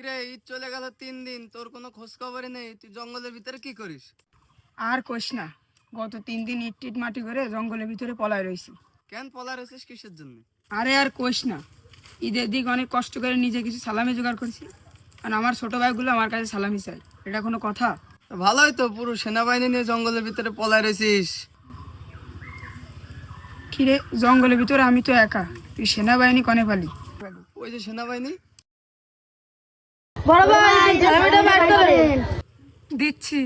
কিরে, ঈদ চলে গেল 3 দিন, তোর কোনো খোঁজ খবরই নেই। তুই জঙ্গলের ভিতরে কি করিস? আর কোষ না, গত 3 দিন ইট টিট মাটি করে জঙ্গলের ভিতরে পলায় রয়েছি। কেন পলা রয়েছিস কিসের জন্য? আরে আর কোষ না, ঈদের দিক অনেক কষ্ট করে নিজে কিছু সালামি জোগাড় করছি, আর আমার ছোট ভাইগুলো আমার কাছে সালামি চাই। এটা কোনো কথা? তো ভালোই তো, পুরো সেনাবাহিনী নিয়ে জঙ্গলের ভিতরে পলায় রয়েছিস। কিরে, জঙ্গলের ভিতরে আমি তো একা, তুই সেনাবাহিনী কনে পালি? ওই যে সেনাবাহিনী। বড় ভাই সালামিটা বার করেন। দিচ্ছি।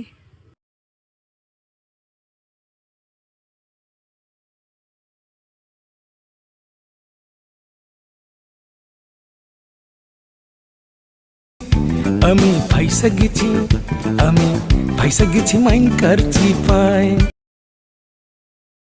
আমি ফাইসা গেছি মাইন কার চিপায়।